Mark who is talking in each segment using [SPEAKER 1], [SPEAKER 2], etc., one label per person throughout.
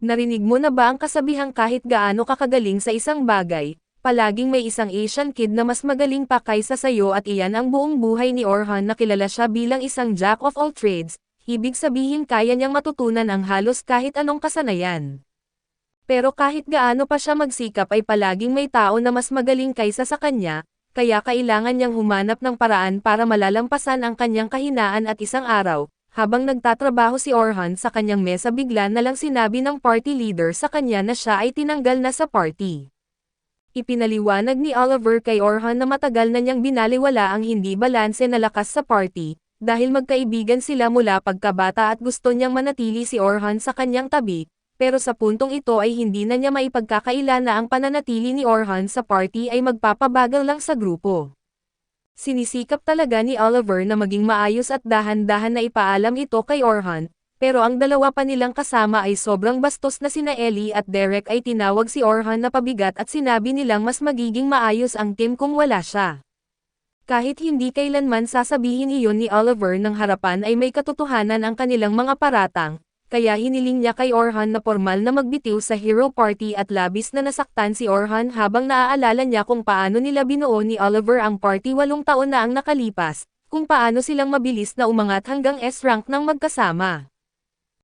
[SPEAKER 1] Narinig mo na ba ang kasabihang kahit gaano kakagaling sa isang bagay, palaging may isang Asian kid na mas magaling pa kaysa sayo at iyan ang buong buhay ni Orhan na kilala siya bilang isang jack of all trades, ibig sabihin kaya niyang matutunan ang halos kahit anong kasanayan. Pero kahit gaano pa siya magsikap ay palaging may tao na mas magaling kaysa sa kanya, kaya kailangan niyang humanap ng paraan para malalampasan ang kanyang kahinaan at isang araw, habang nagtatrabaho si Orhan sa kanyang mesa bigla na lang sinabi ng party leader sa kanya na siya ay tinanggal na sa party. Ipinaliwanag ni Oliver kay Orhan na matagal na niyang binaliwala ang hindi balanse na lakas sa party, dahil magkaibigan sila mula pagkabata at gusto niyang manatili si Orhan sa kanyang tabi, pero sa puntong ito ay hindi na niya maipagkakaila na ang pananatili ni Orhan sa party ay magpapabagal lang sa grupo. Sinisikap talaga ni Oliver na maging maayos at dahan-dahan na ipaalam ito kay Orhan, pero ang dalawa pa nilang kasama ay sobrang bastos na sina Ellie at Derek ay tinawag si Orhan na pabigat at sinabi nilang mas magiging maayos ang team kung wala siya. Kahit hindi kailanman sasabihin iyon ni Oliver ng harapan ay may katotohanan ang kanilang mga paratang, kaya hiniling niya kay Orhan na formal na magbitiw sa hero party at labis na nasaktan si Orhan habang naaalala niya kung paano nila binuo ni Oliver ang party 8 taon na ang nakalipas, kung paano silang mabilis na umangat hanggang S-rank ng magkasama.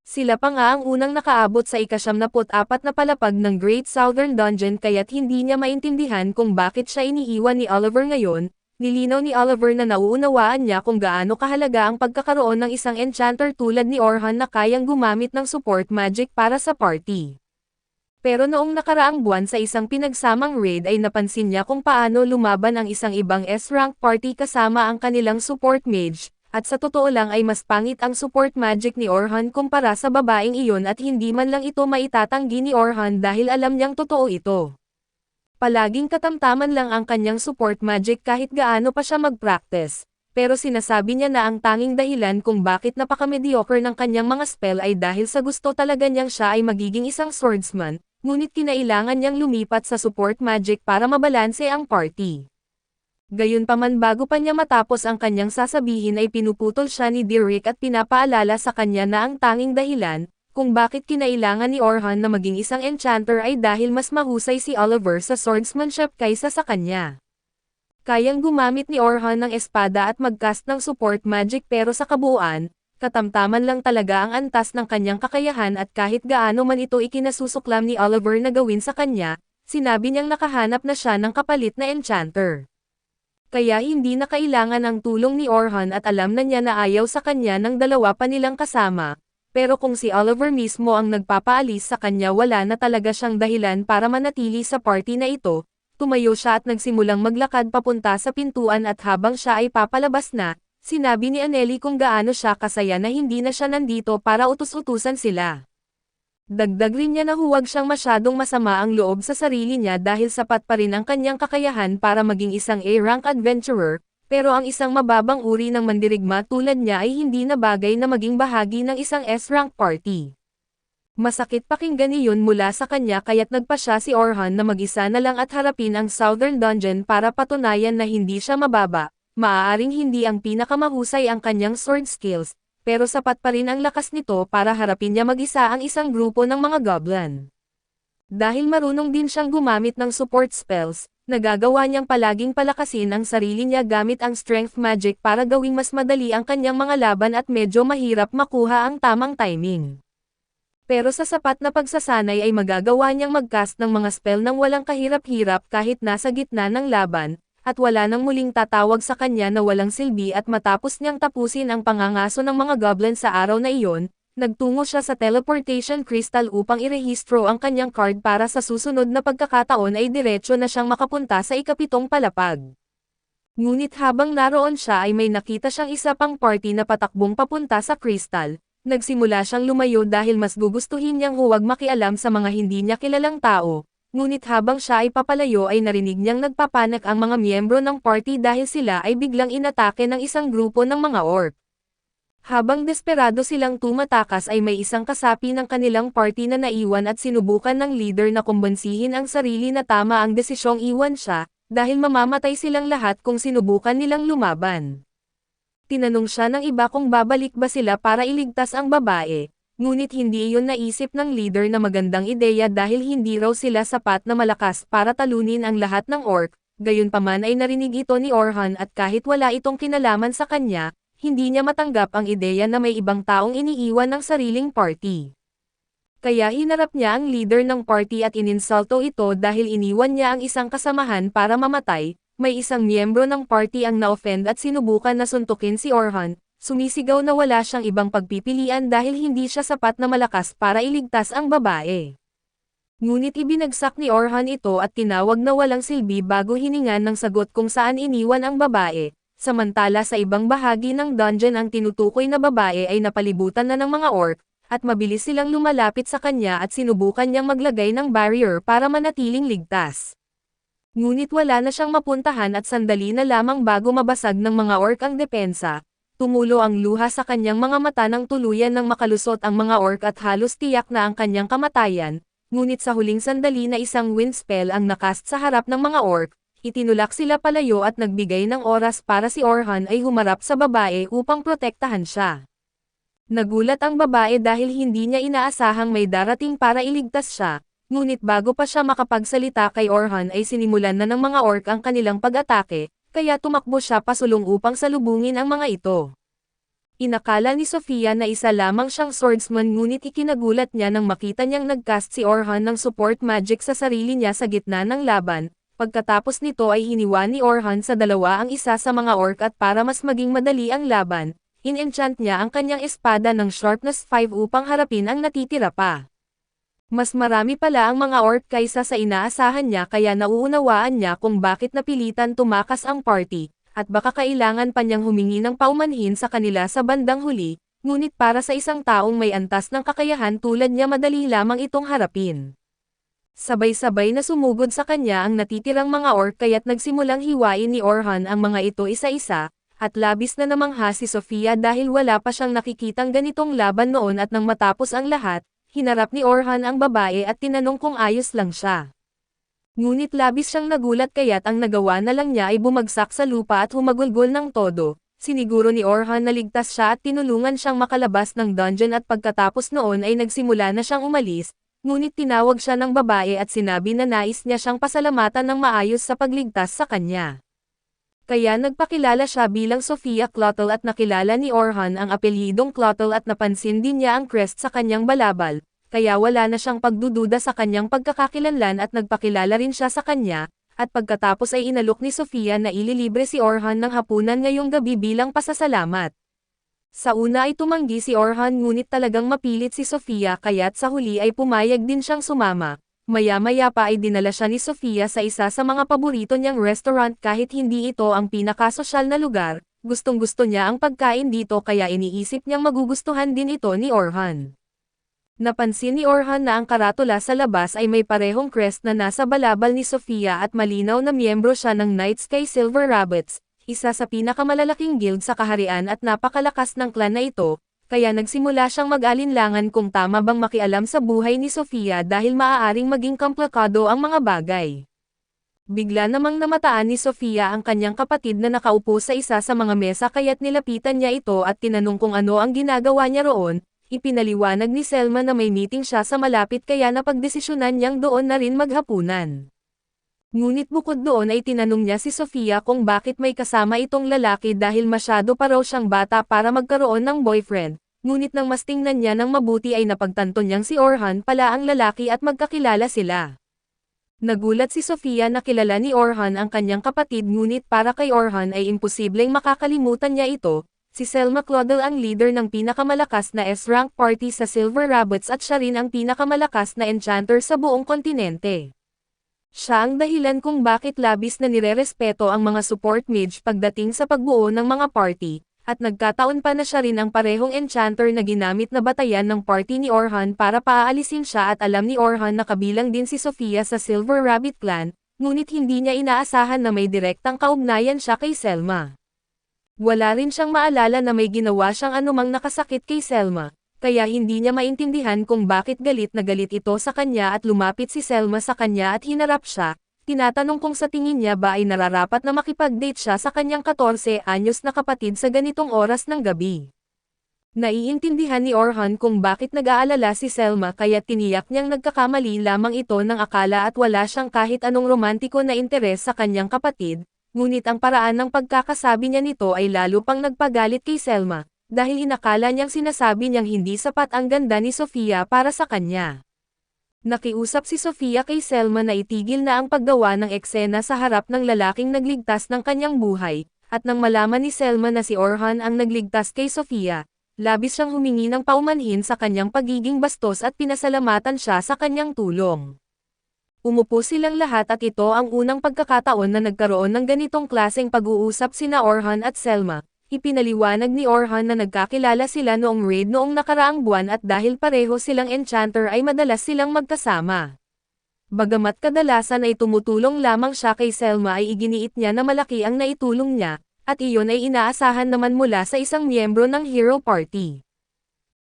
[SPEAKER 1] Sila pa nga ang unang nakaabot sa ika-74 na palapag ng Great Southern Dungeon kaya't hindi niya maintindihan kung bakit siya iniiwan ni Oliver ngayon. Nilinaw ni Oliver na nauunawaan niya kung gaano kahalaga ang pagkakaroon ng isang enchanter tulad ni Orhan na kayang gumamit ng support magic para sa party. Pero noong nakaraang buwan sa isang pinagsamang raid ay napansin niya kung paano lumaban ang isang ibang S-rank party kasama ang kanilang support mage, at sa totoo lang ay mas pangit ang support magic ni Orhan kumpara sa babaeng iyon at hindi man lang ito maitatanggi ni Orhan dahil alam niyang totoo ito. Palaging katamtaman lang ang kanyang support magic kahit gaano pa siya mag-practice, pero sinasabi niya na ang tanging dahilan kung bakit napaka-mediocre ng kanyang mga spell ay dahil sa gusto talaga niyang siya ay magiging isang swordsman, ngunit kinailangan niyang lumipat sa support magic para mabalanse ang party. Gayunpaman bago pa niya matapos ang kanyang sasabihin ay pinuputol siya ni Derek at pinapaalala sa kanya na ang tanging dahilan, kung bakit kinailangan ni Orhan na maging isang enchanter ay dahil mas mahusay si Oliver sa swordsmanship kaysa sa kanya. Kayang gumamit ni Orhan ng espada at mag-cast ng support magic pero sa kabuuan, katamtaman lang talaga ang antas ng kanyang kakayahan at kahit gaano man ito ikinasusulklam ni Oliver na gawin sa kanya, sinabi niyang nakahanap na siya ng kapalit na enchanter. Kaya hindi na kailangan ang tulong ni Orhan at alam na niya na ayaw sa kanya ng dalawa pa nilang kasama. Pero kung si Oliver mismo ang nagpapaalis sa kanya wala na talaga siyang dahilan para manatili sa party na ito, tumayo siya at nagsimulang maglakad papunta sa pintuan at habang siya ay papalabas na, sinabi ni Anneli kung gaano siya kasaya na hindi na siya nandito para utus-utusan sila. Dagdag rin niya na huwag siyang masyadong masama ang loob sa sarili niya dahil sapat pa rin ang kanyang kakayahan para maging isang A-rank adventurer, pero ang isang mababang uri ng mandirigma tulad niya ay hindi na bagay na maging bahagi ng isang S-rank party. Masakit pakinggan iyon mula sa kanya kaya't nagpa siya si Orhan na mag-isa na lang at harapin ang Southern Dungeon para patunayan na hindi siya mababa, maaaring hindi ang pinakamahusay ang kanyang sword skills, pero sapat pa rin ang lakas nito para harapin niya mag-isa ang isang grupo ng mga goblin. Dahil marunong din siyang gumamit ng support spells, nagagawa niyang palaging palakasin ang sarili niya gamit ang strength magic para gawing mas madali ang kanyang mga laban at medyo mahirap makuha ang tamang timing. Pero sa sapat na pagsasanay ay magagawa niyang mag-cast ng mga spell nang walang kahirap-hirap kahit nasa gitna ng laban, at wala nang muling tatawag sa kanya na walang silbi at matapos niyang tapusin ang pangangaso ng mga goblin sa araw na iyon, nagtungo siya sa teleportation crystal upang irehistro ang kanyang card para sa susunod na pagkakataon ay diretso na siyang makapunta sa ika-7 palapag. Ngunit habang naroon siya ay may nakita siyang isa pang party na patakbong papunta sa crystal, nagsimula siyang lumayo dahil mas gugustuhin niyang huwag makialam sa mga hindi niya kilalang tao, ngunit habang siya ay papalayo ay narinig niyang nagpapanik ang mga miyembro ng party dahil sila ay biglang inatake ng isang grupo ng mga orc. Habang desperado silang tumatakas ay may isang kasapi ng kanilang party na naiwan at sinubukan ng leader na kumbansihin ang sarili na tama ang desisyong iwan siya, dahil mamamatay silang lahat kung sinubukan nilang lumaban. Tinanong siya ng iba kung babalik ba sila para iligtas ang babae, Ngunit hindi iyon naisip ng leader na magandang ideya dahil hindi raw sila sapat na malakas para talunin ang lahat ng orc, gayunpaman ay narinig ito ni Orhan at kahit wala itong kinalaman sa kanya, hindi niya matanggap ang ideya na may ibang taong iniiwan ng sariling party. Kaya hinarap niya ang leader ng party at ininsulto ito dahil iniwan niya ang isang kasamahan para mamatay. May isang miyembro ng party ang na-offend at sinubukan na suntukin si Orhan, sumisigaw na wala siyang ibang pagpipilian dahil hindi siya sapat na malakas para iligtas ang babae. Ngunit ibinagsak ni Orhan ito at tinawag na walang silbi bago hiningan ng sagot kung saan iniwan ang babae, samantala sa ibang bahagi ng dungeon ang tinutukoy na babae ay napalibutan na ng mga orc, at mabilis silang lumalapit sa kanya at sinubukan niyang maglagay ng barrier para manatiling ligtas. Ngunit wala na siyang mapuntahan at sandali na lamang bago mabasag ng mga orc ang depensa, tumulo ang luha sa kanyang mga mata nang tuluyan ng makalusot ang mga orc at halos tiyak na ang kanyang kamatayan, ngunit sa huling sandali na isang wind spell ang nakast sa harap ng mga orc, itinulak sila palayo at nagbigay ng oras para si Orhan ay humarap sa babae upang protektahan siya. Nagulat ang babae dahil hindi niya inaasahang may darating para iligtas siya. Ngunit bago pa siya makapagsalita kay Orhan ay sinimulan na ng mga orc ang kanilang pag-atake, kaya tumakbo siya pasulong upang salubungin ang mga ito. Inakala ni Sofia na isa lamang siyang swordsman ngunit ikinagulat niya nang makita niyang nagcast si Orhan ng support magic sa sarili niya sa gitna ng laban, pagkatapos nito ay hiniwa ni Orhan sa dalawa ang isa sa mga orc at para mas maging madali ang laban, in-enchant niya ang kanyang espada ng sharpness 5 upang harapin ang natitira pa. Mas marami pala ang mga orc kaysa sa inaasahan niya kaya nauunawaan niya kung bakit napilitan tumakas ang party, at baka kailangan pa niyang humingi ng paumanhin sa kanila sa bandang huli, ngunit para sa isang taong may antas ng kakayahan tulad niya madali lamang itong harapin. Sabay-sabay na sumugod sa kanya ang natitirang mga orc kaya't nagsimulang hiwain ni Orhan ang mga ito isa-isa, at labis na namangha si Sofia dahil wala pa siyang nakikitang ganitong laban noon at nang matapos ang lahat, hinarap ni Orhan ang babae at tinanong kung ayos lang siya. Ngunit labis siyang nagulat kaya't ang nagawa na lang niya ay bumagsak sa lupa at humagulgol ng todo. Siniguro ni Orhan na ligtas siya at tinulungan siyang makalabas ng dungeon at pagkatapos noon ay nagsimula na siyang umalis, ngunit tinawag siya ng babae at sinabi na nais niya siyang pasalamatan ng maayos sa pagligtas sa kanya. Kaya nagpakilala siya bilang Sofia Clotl at nakilala ni Orhan ang apelyidong Clotl at napansin din niya ang crest sa kanyang balabal, kaya wala na siyang pagdududa sa kanyang pagkakakilanlan at nagpakilala rin siya sa kanya, at pagkatapos ay inalok ni Sofia na ililibre si Orhan ng hapunan ngayong gabi bilang pasasalamat. Sa una ay tumanggi si Orhan ngunit talagang mapilit si Sofia kaya't sa huli ay pumayag din siyang sumama. Maya-maya pa ay dinala siya ni Sofia sa isa sa mga paborito niyang restaurant kahit hindi ito ang pinakasosyal na lugar, gustong-gusto niya ang pagkain dito kaya iniisip niyang magugustuhan din ito ni Orhan. Napansin ni Orhan na ang karatula sa labas ay may parehong crest na nasa balabal ni Sofia at malinaw na miyembro siya ng Night Sky Silver Rabbits, isa sa pinakamalalaking guild sa kaharian at napakalakas ng clan na ito, kaya nagsimula siyang mag-alinlangan kung tama bang makialam sa buhay ni Sofia dahil maaaring maging komplikado ang mga bagay. Bigla namang namataan ni Sofia ang kanyang kapatid na nakaupo sa isa sa mga mesa kaya't nilapitan niya ito at tinanong kung ano ang ginagawa niya roon. Ipinaliwanag ni Selma na may meeting siya sa malapit kaya napagdesisyonan niyang doon na rin maghapunan. Ngunit bukod doon ay tinanong niya si Sofia kung bakit may kasama itong lalaki dahil masyado pa raw siyang bata para magkaroon ng boyfriend, ngunit nang mas tingnan niya ng mabuti ay napagtanto niyang si Orhan pala ang lalaki at magkakilala sila. Nagulat si Sofia na kilala ni Orhan ang kanyang kapatid ngunit para kay Orhan ay imposibleng makakalimutan niya ito. Si Selma Clotl ang leader ng pinakamalakas na S-rank party sa Silver Rabbits at siya rin ang pinakamalakas na enchanter sa buong kontinente. Siya ang dahilan kung bakit labis na nirerespeto ang mga support mage pagdating sa pagbuo ng mga party, at nagkataon pa na siya rin ang parehong enchanter na ginamit na batayan ng party ni Orhan para paaalisin siya at alam ni Orhan na kabilang din si Sofia sa Silver Rabbit clan, ngunit hindi niya inaasahan na may direktang kaugnayan siya kay Selma. Wala rin siyang maalala na may ginawa siyang anumang nakasakit kay Selma, kaya hindi niya maintindihan kung bakit galit na galit ito sa kanya at lumapit si Selma sa kanya at hinarap siya, tinatanong kung sa tingin niya ba ay nararapat na makipag-date siya sa kanyang 14 anyos na kapatid sa ganitong oras ng gabi. Naiintindihan ni Orhan kung bakit nag-aalala si Selma kaya tiniyak niyang nagkakamali lamang ito ng akala at wala siyang kahit anong romantiko na interes sa kanyang kapatid, ngunit ang paraan ng pagkakasabi niya nito ay lalo pang nagpagalit kay Selma, dahil inakala niyang sinasabi niyang hindi sapat ang ganda ni Sofia para sa kanya. Nakiusap si Sofia kay Selma na itigil na ang paggawa ng eksena sa harap ng lalaking nagligtas ng kanyang buhay, at nang malaman ni Selma na si Orhan ang nagligtas kay Sofia, labis siyang humingi ng paumanhin sa kanyang pagiging bastos at pinasalamatan siya sa kanyang tulong. Umupo silang lahat at ito ang unang pagkakataon na nagkaroon ng ganitong klaseng pag-uusap sina Orhan at Selma. Ipinaliwanag ni Orhan na nagkakilala sila noong raid noong nakaraang buwan at dahil pareho silang enchanter ay madalas silang magkasama. Bagamat kadalasan ay tumutulong lamang siya kay Selma ay iginiit niya na malaki ang naitulong niya, at iyon ay inaasahan naman mula sa isang miyembro ng Hero Party.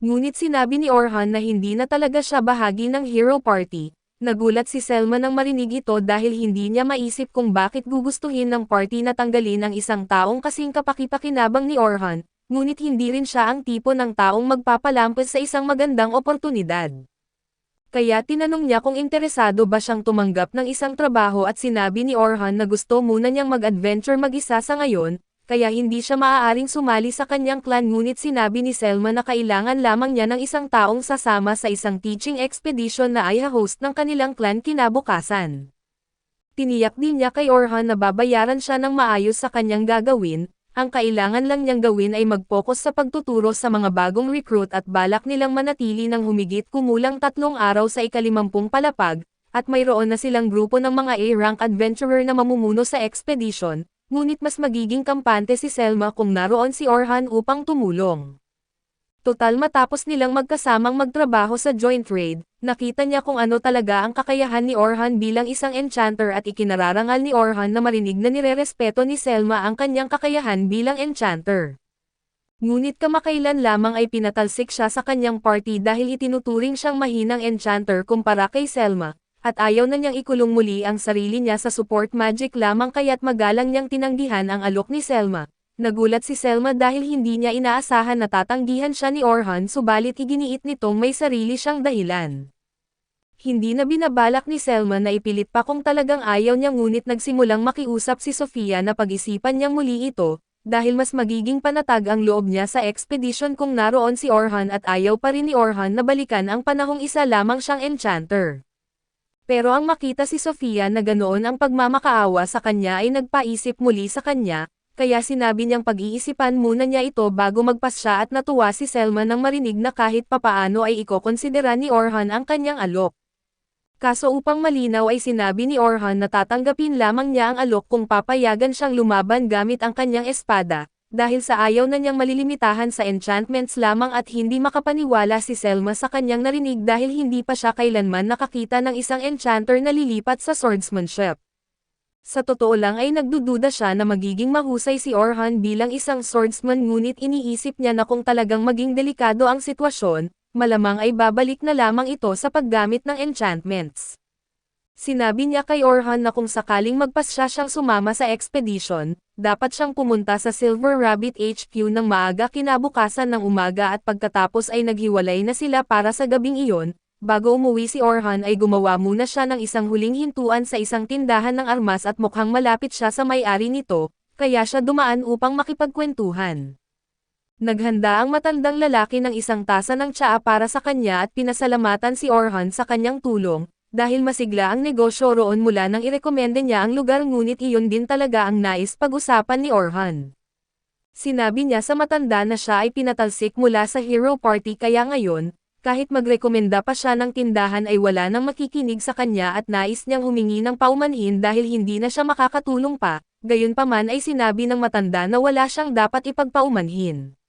[SPEAKER 1] Ngunit sinabi ni Orhan na hindi na talaga siya bahagi ng Hero Party. Nagulat si Selma nang marinig ito dahil hindi niya maisip kung bakit gugustuhin ng party na tanggalin ang isang taong kasing kapaki-pakinabang ni Orhan, ngunit hindi rin siya ang tipo ng taong magpapalampas sa isang magandang oportunidad. Kaya tinanong niya kung interesado ba siyang tumanggap ng isang trabaho at sinabi ni Orhan na gusto muna niyang mag-adventure mag-isa sa ngayon, kaya hindi siya maaaring sumali sa kanyang clan ngunit sinabi ni Selma na kailangan lamang niya ng isang taong sasama sa isang teaching expedition na ay host ng kanilang clan kinabukasan. Tiniyak din niya kay Orhan na babayaran siya ng maayos sa kanyang gagawin, ang kailangan lang niyang gawin ay mag-focus sa pagtuturo sa mga bagong recruit at balak nilang manatili ng humigit kumulang 3 araw sa ika-50 palapag, at mayroon na silang grupo ng mga A-rank adventurer na mamumuno sa expedition. Ngunit mas magiging kampante si Selma kung naroon si Orhan upang tumulong. Total matapos nilang magkasamang magtrabaho sa joint raid, nakita niya kung ano talaga ang kakayahan ni Orhan bilang isang enchanter at ikinararangal ni Orhan na marinig na nirerespeto ni Selma ang kanyang kakayahan bilang enchanter. Ngunit kamakailan lamang ay pinatalsik siya sa kanyang party dahil itinuturing siyang mahinang enchanter kumpara kay Selma. At ayaw na niyang ikulong muli ang sarili niya sa support magic lamang kaya't magalang niyang tinanggihan ang alok ni Selma. Nagulat si Selma dahil hindi niya inaasahan na tatanggihan siya ni Orhan subalit iginiit nitong may sarili siyang dahilan. Hindi na binabalak ni Selma na ipilit pa kung talagang ayaw niya ngunit nagsimulang makiusap si Sofia na pag-isipan niyang muli ito, dahil mas magiging panatag ang loob niya sa expedition kung naroon si Orhan at ayaw pa rin ni Orhan na balikan ang panahong isa lamang siyang enchanter. Pero ang makita si Sofia na ganoon ang pagmamakaawa sa kanya ay nagpaisip muli sa kanya, kaya sinabi niyang pag-iisipan muna niya ito bago magpasya at natuwa si Selma nang marinig na kahit papaano ay ikokonsidera ni Orhan ang kanyang alok. Kaso upang malinaw ay sinabi ni Orhan na tatanggapin lamang niya ang alok kung papayagan siyang lumaban gamit ang kanyang espada, dahil sa ayaw na niyang malilimitahan sa enchantments lamang at hindi makapaniwala si Selma sa kanyang narinig dahil hindi pa siya kailanman nakakita ng isang enchanter na lilipat sa swordsmanship. Sa totoo lang ay nagdududa siya na magiging mahusay si Orhan bilang isang swordsman ngunit iniisip niya na kung talagang maging delikado ang sitwasyon, malamang ay babalik na lamang ito sa paggamit ng enchantments. Sinabi niya kay Orhan na kung sakaling magpasya siyang sumama sa expedition, dapat siyang pumunta sa Silver Rabbit HQ ng maaga kinabukasan ng umaga at pagkatapos ay naghiwalay na sila para sa gabing iyon. Bago umuwi si Orhan ay gumawa muna siya ng isang huling hintuan sa isang tindahan ng armas at mukhang malapit siya sa may-ari nito, kaya siya dumaan upang makipagkwentuhan. Naghanda ang matandang lalaki ng isang tasa ng tsaa para sa kanya at pinasalamatan si Orhan sa kanyang tulong. Dahil masigla ang negosyo roon mula nang irekomenda niya ang lugar ngunit iyon din talaga ang nais pag-usapan ni Orhan. Sinabi niya sa matanda na siya ay pinatalsik mula sa Hero Party kaya ngayon, kahit magrekomenda pa siya ng tindahan ay wala nang makikinig sa kanya at nais niyang humingi ng paumanhin dahil hindi na siya makakatulong pa, gayunpaman ay sinabi ng matanda na wala siyang dapat ipagpaumanhin.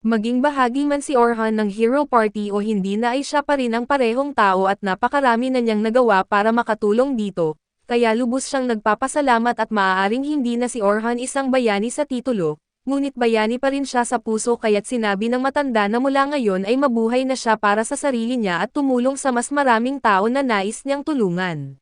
[SPEAKER 1] Maging bahagi man si Orhan ng Hero Party o hindi na ay siya pa rin ang parehong tao at napakarami na niyang nagawa para makatulong dito, kaya lubos siyang nagpapasalamat at maaaring hindi na si Orhan isang bayani sa titulo, ngunit bayani pa rin siya sa puso kaya't sinabi ng matanda na mula ngayon ay mabuhay na siya para sa sarili niya at tumulong sa mas maraming tao na nais niyang tulungan.